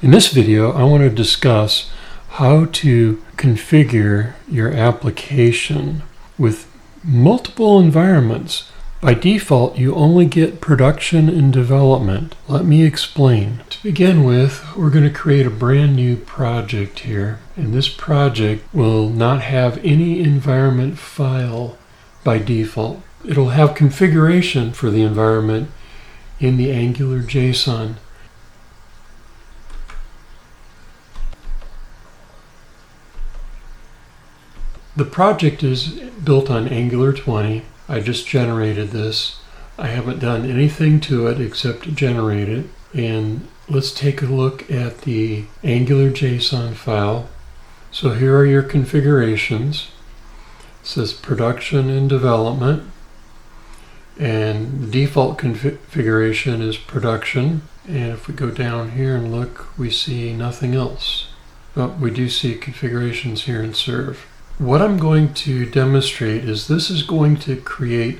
In this video, I want to discuss how to configure your application with multiple environments. By default, you only get production and development. Let me explain. To begin with, we're going to create a brand new project here, and this project will not have any environment file by default. It'll have configuration for the environment in the Angular JSON. The project is built on Angular 20. I just generated this. I haven't done anything to it except generate it. And let's take a look at the Angular JSON file. So here are your configurations. It says production and development. And the default configuration is production. And if we go down here and look, we see nothing else. But we do see configurations here in serve. What I'm going to demonstrate is this is going to create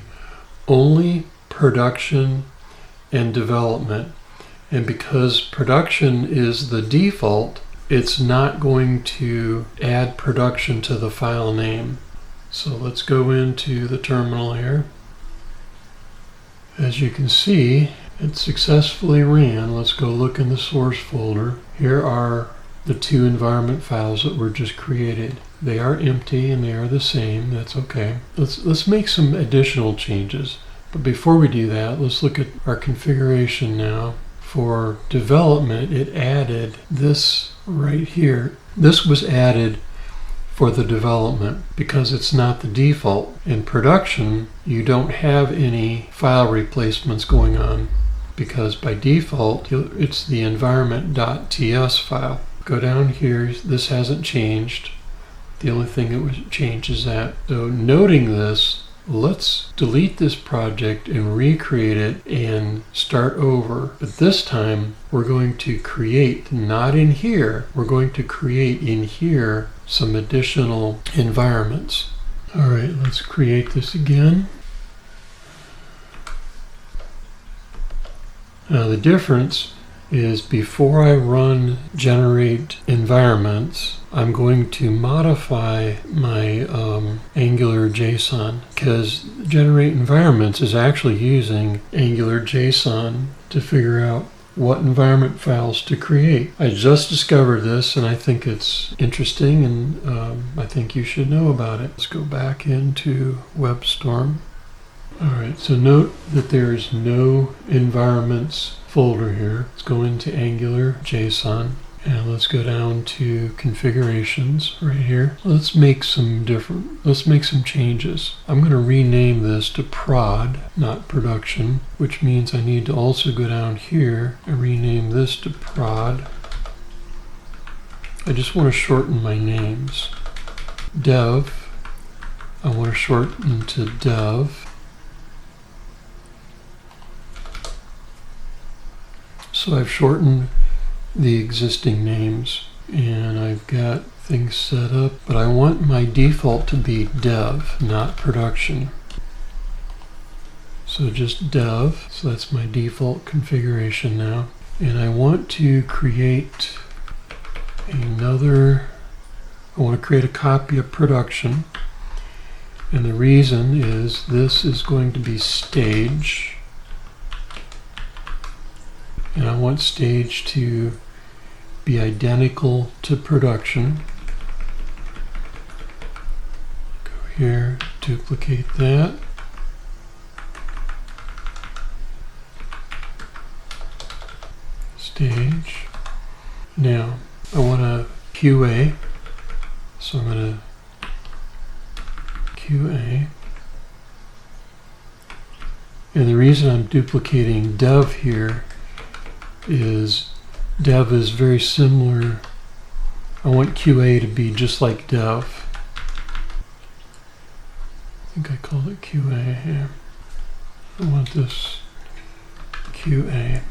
only production and development. And because production is the default, it's not going to add production to the file name. So let's go into the terminal here. As you can see, it successfully ran. Let's go look in the source folder. Here are the two environment files that were just created. They are empty and they are the same. That's okay. Let's make some additional changes. But before we do that, let's look at our configuration now. For development, it added this right here. This was added for the development because it's not the default. In production, you don't have any file replacements going on because by default, it's the environment.ts file. Go down here. This hasn't changed. The only thing that was changed is that. So noting this, let's delete this project and recreate it and start over. But this time we're going to create, not in here, we're going to create in here some additional environments. All right, let's create this again. Now the difference is before I run generate environments, I'm going to modify my Angular JSON because generate environments is actually using Angular JSON to figure out what environment files to create. I just discovered this and I think it's interesting and I think you should know about it. Let's go back into WebStorm. Alright, so note that there is no environments folder here. Let's go into Angular JSON and let's go down to configurations right here. Let's make some changes. I'm going to rename this to prod, not production, which means I need to also go down here and rename this to prod. I just want to shorten my names. Dev, I want to shorten to dev. So I've shortened the existing names and I've got things set up, but I want my default to be dev, not production. So just dev, so that's my default configuration now. And I want to create I want to create a copy of production. And the reason is this is going to be stage. And I want stage to be identical to production. Go here, duplicate that. Stage. Now, I want a QA. So I'm going to QA. And the reason I'm duplicating dev here is dev is very similar. I want QA to be just like dev. I think I called it QA here. I want this QA.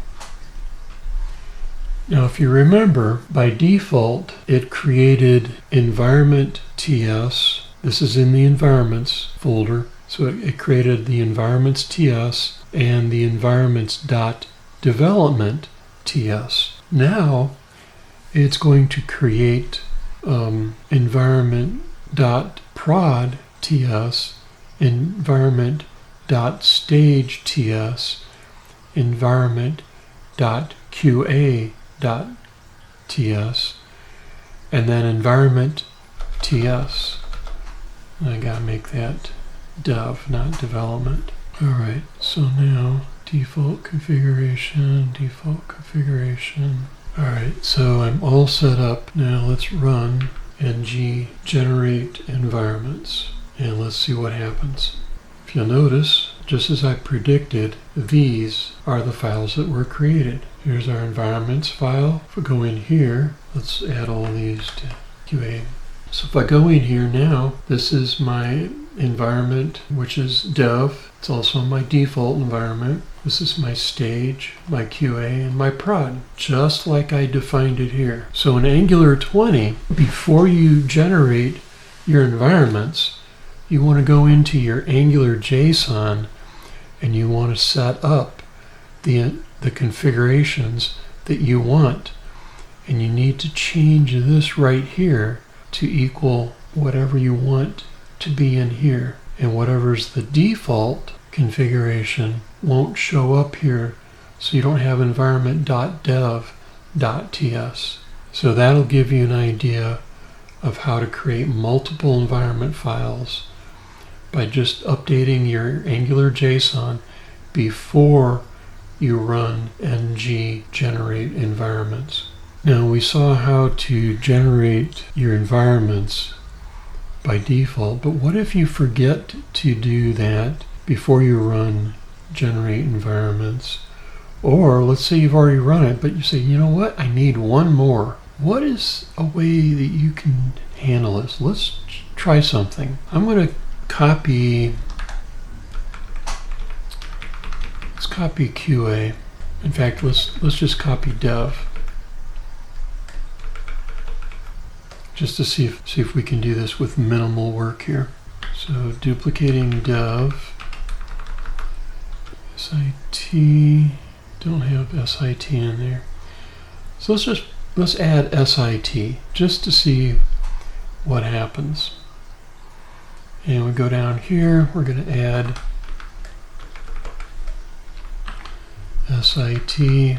Now if you remember, by default it created environment TS. This is in the environments folder. So it created the environments TS and the environments.development TS. Now it's going to create environment.prod ts, environment.stage ts, environment.qa.ts, and then environment ts. I gotta make that dev, not development. Alright, so now default configuration. Alright, so I'm all set up. Now let's run ng generate environments and let's see what happens. If you'll notice, just as I predicted, these are the files that were created. Here's our environments file. If we go in here, let's add all these to QA. So if I go in here now, this is my environment, which is dev. It's also my default environment. This is my stage, my QA, and my prod, just like I defined it here. So in Angular 20, before you generate your environments, you want to go into your Angular JSON and you want to set up the configurations that you want. And you need to change this right here to equal whatever you want to be in here. And whatever's the default configuration won't show up here, so you don't have environment.dev.ts. So that'll give you an idea of how to create multiple environment files by just updating your Angular JSON before you run ng generate environments. Now we saw how to generate your environments by default, but what if you forget to do that before you run generate environments? Or let's say you've already run it, but you say, you know what, I need one more. What is a way that you can handle this? Let's try something. I'm going to copy, let's copy QA. In fact, let's just copy dev, just to see if we can do this with minimal work here. So duplicating dev, SIT, don't have SIT in there. So let's add SIT just to see what happens. And we go down here, we're going to add SIT.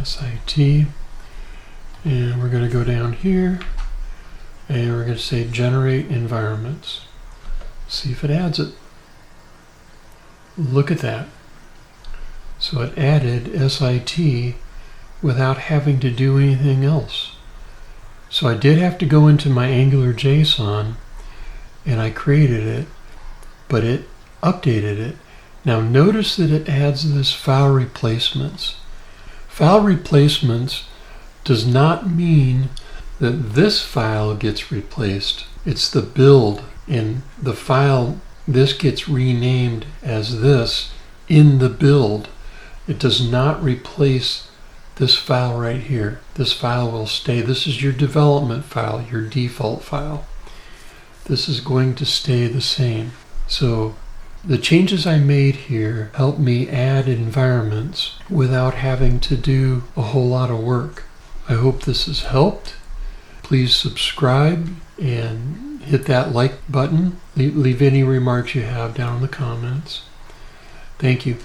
SIT, and we're going to go down here and we're going to say generate environments. See if it adds it. Look at that. So it added SIT without having to do anything else. So I did have to go into my Angular JSON and I created it, but it updated it. Now notice that it adds this file replacements. File replacements does not mean that this file gets replaced. It's the build, and the file, this gets renamed as this in the build. It does not replace this file right here. This file will stay. This is your development file, your default file. This is going to stay the same. So the changes I made here help me add environments without having to do a whole lot of work. I hope this has helped. Please subscribe and hit that like button. Leave any remarks you have down in the comments. Thank you.